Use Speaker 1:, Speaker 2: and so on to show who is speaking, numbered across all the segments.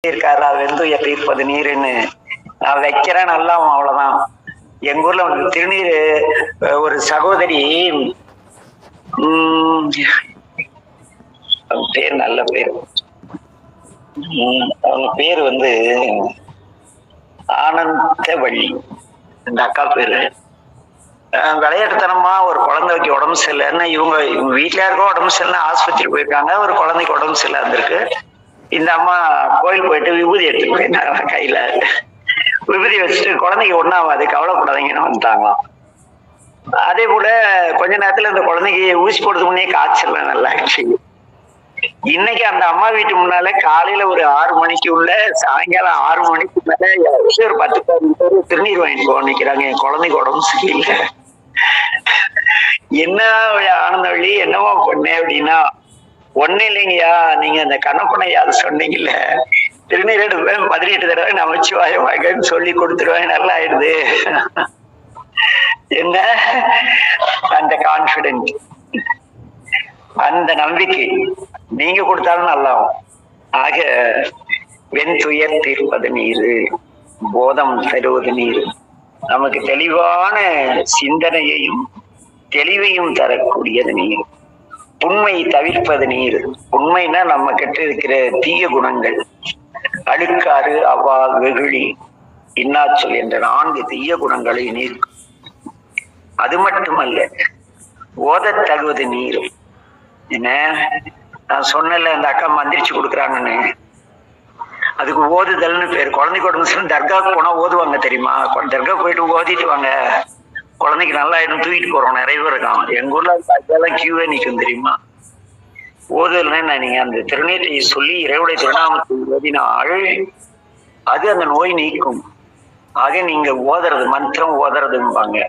Speaker 1: இருக்காரு வெந்துய தீர்ப்பது நீருன்னு நான் வைக்கிறேன் நல்லா அவ்வளவுதான். எங்க ஊர்ல வந்து திருநீர் ஒரு சகோதரி பேர் நல்ல பேர், அவங்க பேர் வந்து ஆனந்தவள்ளி, இந்த அக்கா பேரு. விளையாட்டுத்தனமா ஒரு குழந்தைக்கு உடம்பு சரியில்லைன்னா இவங்க வீட்டுல யாருக்கோ உடம்பு சரியில்லை ஆஸ்பத்திரி போயிருக்காங்க, ஒரு குழந்தைக்கு உடம்பு சரியில்லை இருந்திருக்கு. இந்த அம்மா கோயில் போயிட்டு விபூதி எடுத்துட்டு போயிருந்தாங்க, கையில விபூதி வச்சுட்டு குழந்தைக்கு ஒண்ணாவாது கவலைப்படாதீங்கன்னு வந்துட்டாங்களாம். அதே போல கொஞ்ச நேரத்துல இந்த குழந்தைக்கு ஊசி போடுறது முன்னே காய்ச்சல் நல்லா ஆயிடுச்சு. இன்னைக்கு அந்த அம்மா வீட்டு முன்னால காலையில ஒரு 6 மணிக்கு உள்ள சாயங்காலம் 6 மணிக்கு மேல ஒரு 10-15 பேர் திருநீர் வாங்கிட்டு போக நிக்கிறாங்க. என் குழந்தைக்கு உடம்பு சரியில்லை. என்ன ஆனந்தவள்ளி என்னவோ பண்ணேன் அப்படின்னா, ஒண்ணு இல்லைங்கய்யா, நீங்க அந்த கண்ணப்பனையா சொன்னீங்கல்ல, திருநீர் எடுப்பேன் 18 தடவை நமச்சிவாய வாங்கன்னு சொல்லி கொடுத்துருவேன், நல்லா ஆயிடுது. என்ன அந்த கான்பிடன்ட், அந்த நம்பிக்கை நீங்க கொடுத்தாலும் நல்லா. ஆக வெண்துயர் தீர்ப்பது நீரு, போதம் தருவது நீரு, நமக்கு தெளிவான சிந்தனையையும் தெளிவையும் தரக்கூடியது நீர். உண்மை தவிர்ப்பது நீர். உண்மைனா நம்ம கிட்ட இருக்கிற தீய குணங்கள், அழுக்காறு, அவா, வெகுளி, இன்னாச்சொல் என்ற 4 தீய குணங்களை நீர்க்கும். அது மட்டுமல்ல, ஓத தகுவது நீர். என்ன நான் சொன்னல, அந்த அக்கா மந்திரிச்சு கொடுக்குறாங்கன்னு, அதுக்கு ஓதுதல்னு பேர். குழந்தைக்கு உடம்பு தர்காவுக்கு போனா ஓதுவாங்க தெரியுமா? தர்கா போயிட்டு ஓதிட்டு வாங்க, குழந்தைக்கு நல்லா ஆயிடும், தூக்கிட்டு போறோம். நிறைய பேர் இருக்காங்க எங்க ஊர்ல, தர்காலாம் கியூவே நிற்கும் தெரியுமா? ஓதுதல்னா நீங்க அந்த திருநீரை சொல்லி இறைவனுடைய திருநாமத்தை ஓதினால் அது அந்த நோய் நீக்கும். ஆக நீங்க ஓதுறது, மந்திரம் ஓதுறதும்பாங்க.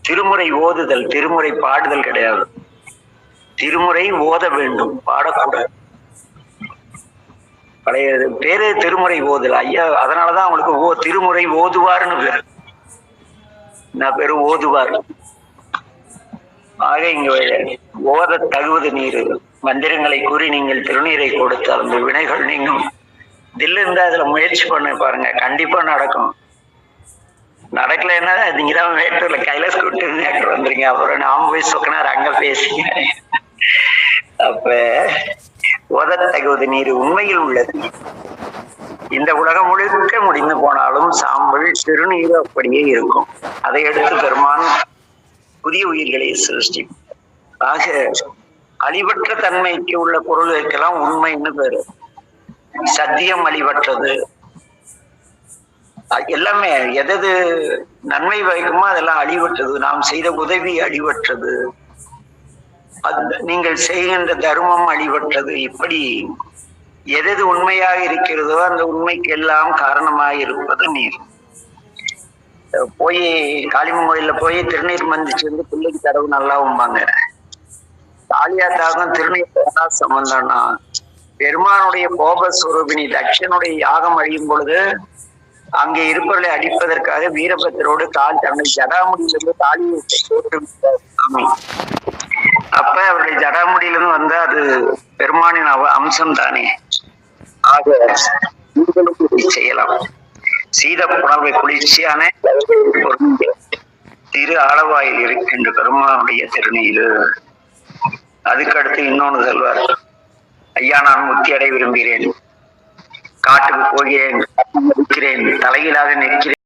Speaker 1: திருமுறை ஓதுதல், திருமுறை பாடுதல் கிடையாது. திருமுறை ஓத வேண்டும், பாடக்கூடாது. பழைய பேரு திருமுறை ஓதுதல் ஐயா. அதனாலதான் அவங்களுக்கு திருமுறை ஓதுவார்னு பேரு. நான் பேரு ஓதுவார். ஆக இங்க ஓத தகுவது நீர். மந்திரங்களை கூறி நீங்கள் திருநீரை கொடுத்தால் அந்த வினைகள் நீங்கும். தில்லு இருந்தா அதுல முயற்சி பண்ண பாருங்க, கண்டிப்பா நடக்கும். நடக்கலைன்னா நீங்கதான் வேட்டூர்ல கைலாஸ் கூட்டு வந்துருங்க, அப்புறம் நாம போய் சொக்கனார் அங்க பேசிங்க. அப்ப ஓத தகுவது நீர் உண்மையில் உள்ளது. இந்த உலகம் முழுக்க முடிந்து போனாலும் சாம்பல் சிறுநீர் அப்படியே இருக்கும். அதை எடுத்து பெருமான் புதிய உயிர்களை சிருஷ்டி. ஆக அழிவற்ற தன்மைக்கு உள்ள பொருளுக்கெல்லாம் உண்மைன்னு பேரு. சத்தியம் அழிவற்றது. எல்லாமே எது நன்மை வைக்குமோ அதெல்லாம் அழிவற்றது. நாம் செய்த உதவி அழிவற்றது, நீங்கள் செய்கின்ற தர்மம் அழிவற்றது. இப்படி எது உண்மையாக இருக்கிறதோ அந்த உண்மைக்கு எல்லாம் காரணமாக இருப்பது நீர். போய் காளிமன் கோயில்ல போய் திருநீர் மந்திச்சு வந்து பிள்ளைக்கு தடவு நல்லா உம்பாங்க. காளியாத்தாகும் திருநீர் சம்பந்தம்னா, பெருமானுடைய கோபஸ்வரூபிணி தட்சனுடைய யாகம் அழியும் பொழுது அங்கே இருப்பவர்களை அடிப்பதற்காக வீரபத்திரோடு தன்னை ஜடாமுடியிலிருந்து தாலியை போட்டு சாமி. அப்ப அவருடைய ஜடாமுடியிலிருந்து வந்தா அது பெருமானின் அம்சம் தானே. ஆக செய்யலாம். சீத புணர்வை குளிர்ச்சியான திரு ஆளவாயில் இருக்கின்ற பெருமானுடைய திருநீரு. அதுக்கடுத்து இன்னொன்னு சொல்வார், ஐயா நான் முத்தி அடைய விரும்புகிறேன், காட்டுக்கு போகிறேன், தலையிலாக நிற்கிறேன்.